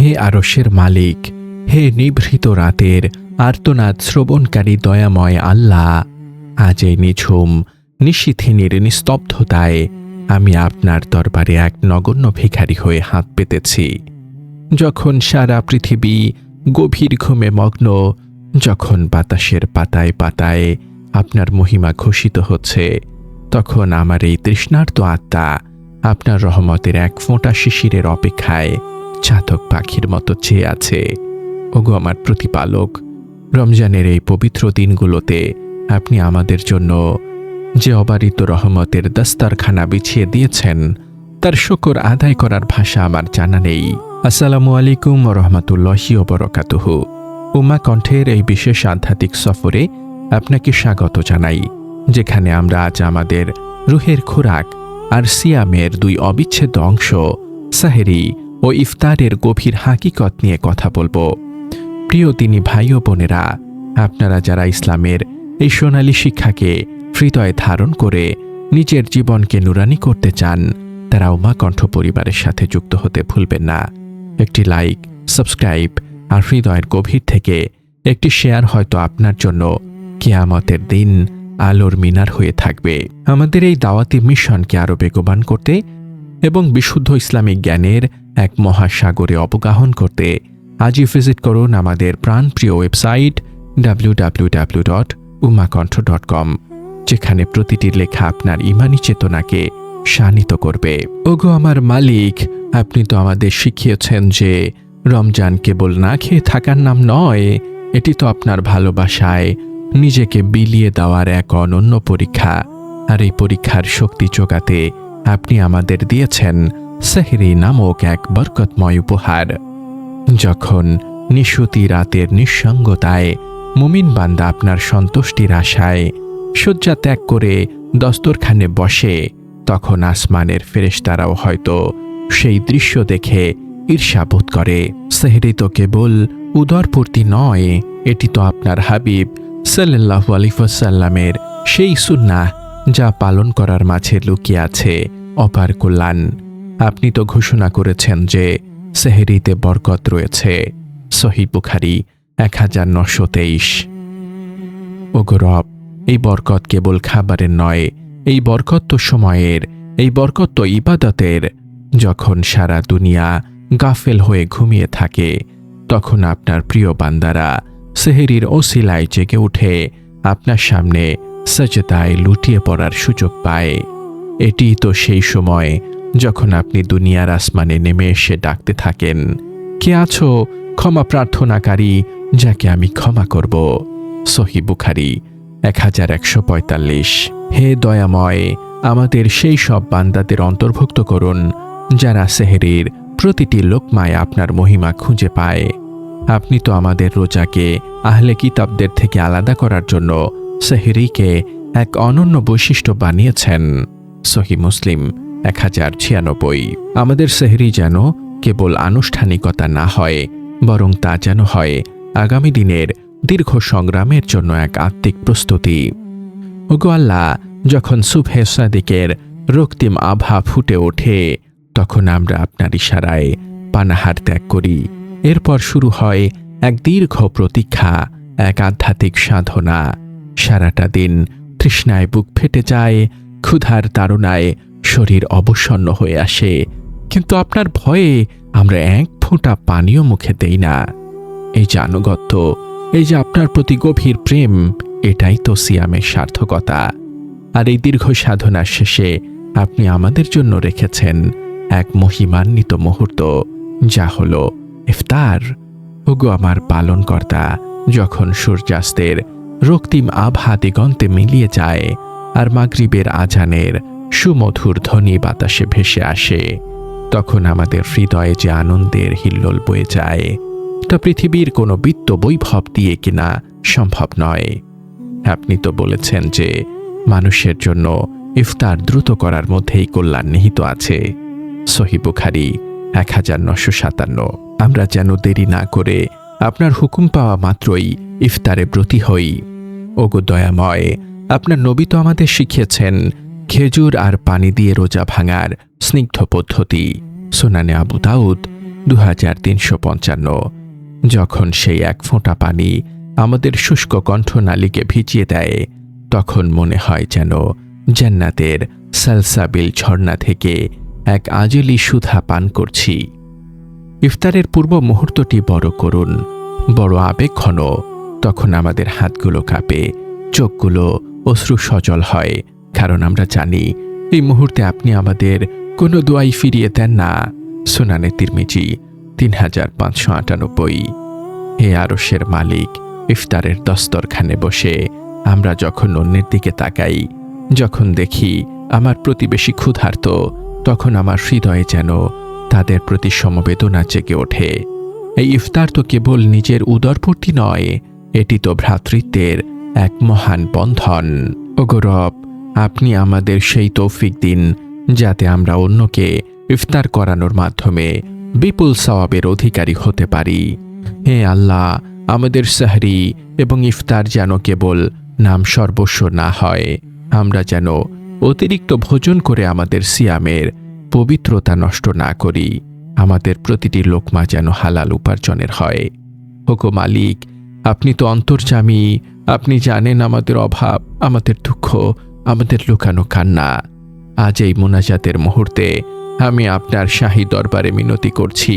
হে আরশের মালিক, হে নিভৃত রাতের আর্তনাদ শ্রবণকারী দয়াময় আল্লাহ, আজ এই নিঝুম নিশীথিনীর নিস্তব্ধতায় আমি আপনার দরবারে এক নগণ্য ভিখারি হয়ে হাত পেতেছি। যখন সারা পৃথিবী গভীর ঘুমে মগ্ন, যখন বাতাসের পাতায় পাতায় আপনার মহিমা ঘোষিত হচ্ছে, তখন আমার এই তৃষ্ণার্ত আত্মা আপনার রহমতের এক ফোঁটা শিশিরের অপেক্ষায় চাতক পাখির মতো চেয়ে আছে। ওগো আমার প্রতিপালক, রমজানের এই পবিত্র দিনগুলোতে আপনি আমাদের জন্য যে অবারিত রহমতের দস্তারখানা বিছিয়ে দিয়েছেন, তার শুকর আদায় করার ভাষা আমার জানা নেই। আসসালামু আলাইকুম ওয়া রাহমাতুল্লাহি ওয়া বারাকাতুহু। উম্মা কণ্ঠের এই বিশেষ আধ্যাত্মিক সফরে আপনাকে স্বাগত জানাই, যেখানে আমরা আজ আমাদের রুহের খোরাক আর সিয়ামের দুই অবিচ্ছেদ্য অংশ সাহেরি ও ইফতারের গভীর হাকিকত নিয়ে কথা বলবো। প্রিয় দিনী ভাই ও বোনেরা, আপনারা যারা ইসলামের এই সোনালী শিক্ষাকে হৃদয়ে ধারণ করে নিজের জীবনকে নুরানি করতে চান, তারা উম্মা কণ্ঠ পরিবারের সাথে যুক্ত হতে ভুলবেন না। একটি লাইক, সাবস্ক্রাইব আর হৃদয়ের গভীর থেকে একটি শেয়ার হয়তো আপনার জন্য কিয়ামতের দিন আলোর মিনার হয়ে থাকবে। আমাদের এই দাওয়াতি মিশনকে আরও বেগবান করতে এবং বিশুদ্ধ ইসলামিক জ্ঞানের এক মহাসাগরে অবগাহন করতে আজই ভিজিট করুন আমাদের প্রাণপ্রিয় ওয়েবসাইট www.ummakontho.com, যেখানে প্রতিটি লেখা আপনার ইমানি চেতনাকে শানিত করবে। ওগো আমার মালিক, আপনি তো আমাদের শিখিয়েছেন যে রমজান কেবল না খেয়ে থাকার নাম নয়, এটি তো আপনার ভালোবাসায় নিজেকে বিলিয়ে দেওয়ার এক অনন্য পরীক্ষা। আর এই পরীক্ষার শক্তি জোগাতে আপনি আমাদের দিয়েছেন সেহরি নামক এক বরকতময় উপহার। যখন নিশুতি রাতের নিঃসঙ্গতায় মুমিন বান্দা আপনার সন্তুষ্টির আশায় শয্যা ত্যাগ করে দস্তরখানে বসে, তখন আসমানের ফেরেশতারাও হয়তো সেই দৃশ্য দেখে ঈর্ষাবোধ করে। সেহরি তো কেবল উদরপূর্তি নয়, এটি তো আপনার হাবিব সাল্লাল্লাহু আলাইহি ওয়াসাল্লামের সেই সুন্নাহ যা পালন করার মাঝে লুকিয়ে আছে অপার কল্যাণ। আপনি তো ঘোষণা করেছেন যে সেহরিতে বরকত রয়েছে। সহিহ বুখারী 1923। ওগো রব, এই বরকত কেবল খাবারের নয়, এই বরকত তো সময়ের, এই বরকত তো ইবাদতের। যখন সারা দুনিয়া গাফেল হয়ে ঘুমিয়ে থাকে, তখন আপনার প্রিয় বান্দারা সেহরির ওসিলায় জেগে উঠে আপনার সামনে সাজদায় লুটিয়ে পড়ার সুযোগ পায়। এটি তো সেই সময় যখন আপনি দুনিয়ার আসমানে নেমে এসে ডাকতে থাকেন, কে আছো ক্ষমা প্রার্থনাকারী, যাকে আমি ক্ষমা করব। সহিহ বুখারী 1145। হে দয়াময়, আমাদের সেই সব বান্দাদের অন্তর্ভুক্ত করুন যারা সেহরির প্রতিটি লোকমায় আপনার মহিমা খুঁজে পায়। আপনি তো আমাদের রোজাকে আহলে কিতাবদের থেকে আলাদা করার জন্য সেহরিকে এক অনন্য বৈশিষ্ট্য বানিয়েছেন। সহিহ মুসলিম 1096। আমাদের সেহরি যেন কেবল আনুষ্ঠানিকতা না হয়, বরং তা যেন হয় আগামী দিনের দীর্ঘ সংগ্রামের জন্য এক আত্মিক প্রস্তুতি। ওগো আল্লাহ, যখন সুবহে সাদিকের রক্তিম আভা ফুটে ওঠে, তখন আমরা আপনার ইশারায় পানাহার ত্যাগ করি। এরপর শুরু হয় এক দীর্ঘ প্রতীক্ষা, এক আধ্যাত্মিক সাধনা। সারাটা দিন তৃষ্ণায় বুক ফেটে যায়, ক্ষুধার তাড়নায় শরীর অবসন্ন হয়ে আসে, কিন্তু আপনার ভয়ে আমরা এক ফোঁটা পানিও মুখে দেই না। এই যে আনুগত্য, এই যে আপনার প্রতি গভীর প্রেম, এটাই তো সিয়ামের সার্থকতা। আর এই দীর্ঘ সাধনার শেষে আপনি আমাদের জন্য রেখেছেন এক মহিমান্বিত মুহূর্ত, যা হলো ইফতার। ওগো আমার পালনকর্তা, যখন সূর্যাস্তের রক্তিম আভা দিগন্তে মিলিয়ে যায় আর মাগরিবের আজানের সুমধুর ধ্বনি বাতাসে ভেসে আসে, তখন আমাদের হৃদয়ে যে আনন্দের হিল্লোল বয়ে যায়, তা পৃথিবীর কোনো বিত্ত বৈভব দিয়ে কিনা সম্ভব নয়। আপনি তো বলেছেন যে মানুষের জন্য ইফতার দ্রুত করার মধ্যেই কল্যাণ নিহিত আছে। সহিহ বুখারী 1957। আমরা যেন দেরি না করে আপনার হুকুম পাওয়া মাত্রই ইফতারে ব্রতী হই। ওগো দয়াময়, আপনার নবী তো আমাদের শিখিয়েছেন খেজুর আর পানি দিয়ে রোজা ভাঙার স্নিগ্ধ পদ্ধতি। সুনানে আবু দাউদ 2355। যখন সেই এক ফোঁটা পানি আমাদের শুষ্ক কণ্ঠনালীকে ভিজিয়ে দেয়, তখন মনে হয় যেন জান্নাতের সালসাবিল ঝর্ণা থেকে এক আজলি সুধা পান করছি। ইফতারের পূর্ব মুহূর্তটি বড় করুন, বড় আবেগঘন। তখন আমাদের হাতগুলো কাঁপে, চোখগুলো অশ্রু সজল হয়, কারণ আমরা জানি এই মুহূর্তে আপনি আমাদের কোনো দোয়াই ফিরিয়ে দেন না। সুনানে তিরমিজি 3598। হে আরশের মালিক, ইফতারের দস্তরখানে বসে আমরা যখন অন্যের দিকে তাকাই, যখন দেখি আমার প্রতিবেশী ক্ষুধার্ত, তখন আমার হৃদয়ে যেন তাদের প্রতি সমবেদনা জেগে ওঠে। এই ইফতার তো কেবল নিজের উদরপূর্তি নয়, এটি তো ভ্রাতৃত্বের এক মহান বন্ধন। ওগো রব, আপনি আমাদের সেই তৌফিক দিন যাতে আমরা অন্যকে ইফতার করানোর মাধ্যমে বিপুল সওয়াবের অধিকারী হতে পারি। হে আল্লাহ, আমাদের সাহরি এবং ইফতার যেন কেবল নাম সর্বস্ব না হয়, আমরা যেন অতিরিক্ত ভোজন করে আমাদের সিয়ামের পবিত্রতা নষ্ট না করি। আমাদের প্রতিটি লোকমা যেন হালাল উপার্জনের হয়। ওগো মালিক, আপনি তো অন্তর্যামী, আপনি জানেন আমাদের অভাব, আমাদের দুঃখ, আমাদের লুকানো কান্না। আজ এই মোনাজাতের মুহূর্তে আমি আপনার শাহী দরবারে মিনতি করছি,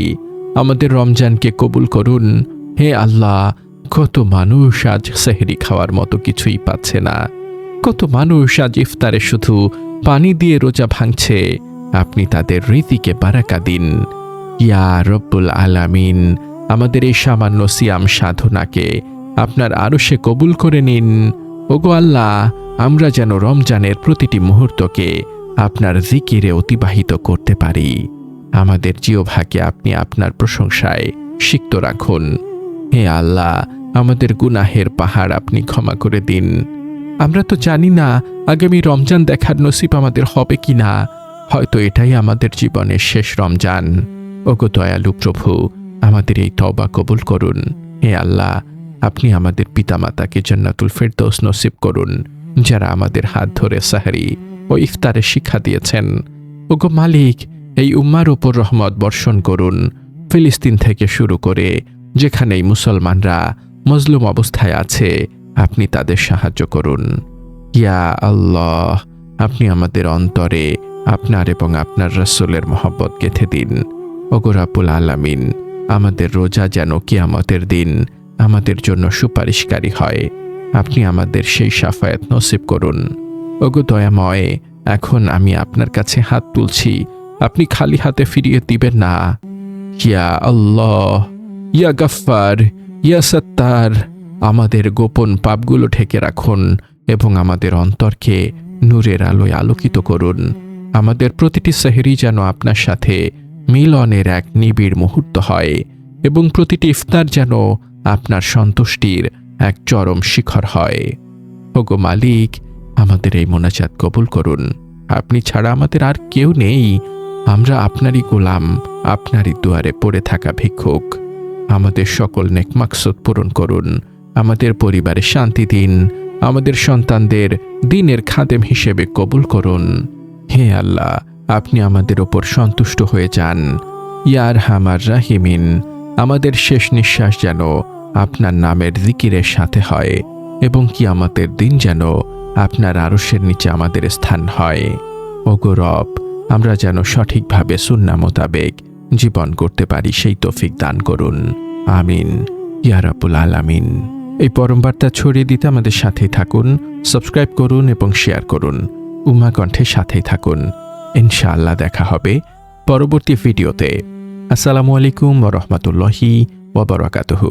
আমাদের রমজানকে কবুল করুন। হে আল্লাহ, কত মানুষ আজ সেহরি খাওয়ার মতো কিছুই পাচ্ছে না, কত মানুষ আজ ইফতারে শুধু পানি দিয়ে রোজা ভাঙছে। আপনি তাদের রীতিকে বারাকা দিন। ইয়া রব্বুল আলামিন, আমাদের এই সামান্য সিয়াম সাধনাকে আপনার আরশে কবুল করে নিন। ওগো আল্লাহ, আমরা যেন রমজানের প্রতিটি মুহূর্তকে আপনার জিকিরে অতিবাহিত করতে পারি। আমাদের জিহ্বাকে আপনি আপনার প্রশংসায় সিক্ত রাখুন। হে আল্লাহ, আমাদের গুনাহের পাহাড় আপনি ক্ষমা করে দিন। আমরা তো জানি না আগামী রমজান দেখার নসিব আমাদের হবে কিনা, হয়তো এটাই আমাদের জীবনের শেষ রমজান। ওগো দয়ালু প্রভু, আমাদের এই তওবা কবুল করুন। হে আল্লাহ, আপনি আমাদের পিতামাতাকে জান্নাতুল ফেরদৌস নসিব করুন, যারা আমাদের হাত ধরে সাহরি ও ইফতারের শিক্ষা দিয়েছেন। ওগো মালিক, এই উম্মার ওপর রহমত বর্ষণ করুন। ফিলিস্তিন থেকে শুরু করে যেখানেই মুসলমানরা মজলুম অবস্থায় আছে, আপনি তাদের সাহায্য করুন। ইয়া আল্লাহ, আপনি আমাদের অন্তরে আপনার এবং আপনার রাসূলের মহব্বত গেঁথে দিন। ওগো রাব্বুল আলামিন, আমাদের রোজা যেন কিয়ামতের দিন আমাদের জন্য সুপারিশকারী হয়। আপনি আমাদের সেই শাফায়াত নসিব করুন। ওগো দয়াময়, এখন আমি আপনার কাছে হাত তুলছি, আপনি খালি হাতে ফিরিয়ে দিবেন না। ইয়া আল্লাহ, ইয়া গাফফার, ইয়া সত্তার, আমাদের গোপন পাপগুলো ঢেকে রাখুন এবং আমাদের অন্তরকে নূরের আলোয় আলোকিত করুন। আমাদের প্রতিটি সেহরি যেন আপনার সাথে মিলনের এক নিবিড় মুহূর্ত হয় এবং প্রতিটি ইফতার যেন আপনার সন্তুষ্টির এক চরম শিখর হয়। ওগো মালিক, আমাদের এই মোনাজাত কবুল করুন। আপনি ছাড়া আমাদের আর কেউ নেই, আমরা আপনারই গোলাম, আপনারই দুয়ারে পড়ে থাকা ভিক্ষুক। আমাদের সকল নেক মাকসুদ পূরণ করুন, আমাদের পরিবারে শান্তি দিন, আমাদের সন্তানদের দ্বীনের খাদেম হিসেবে কবুল করুন। হে আল্লাহ, আপনি আমাদের ওপর সন্তুষ্ট হয়ে যান। ইয়া আরহামার রাহিমিন, আমাদের শেষ নিঃশ্বাস যেন আপনার নামের জিকিরের সাথে হয় এবং কিয়ামতের দিন যেন আপনার আরশের নিচে আমাদের স্থান হয়। ওগো রব, আমরা যেন সঠিকভাবে সুন্নাহ মোতাবেক জীবন করতে পারি সেই তৌফিক দান করুন। আমিন ইয়া রাব্বুল আলামিন। এই পরম বার্তা ছড়িয়ে দিতে আমাদের সাথেই থাকুন, সাবস্ক্রাইব করুন এবং শেয়ার করুন। উম্মা কণ্ঠের সাথেই থাকুন। ইনশাআল্লাহ দেখা হবে পরবর্তী ভিডিওতে। আসসালামু আলাইকুম ওয়া রাহমাতুল্লাহি ওয়া বারাকাতুহু।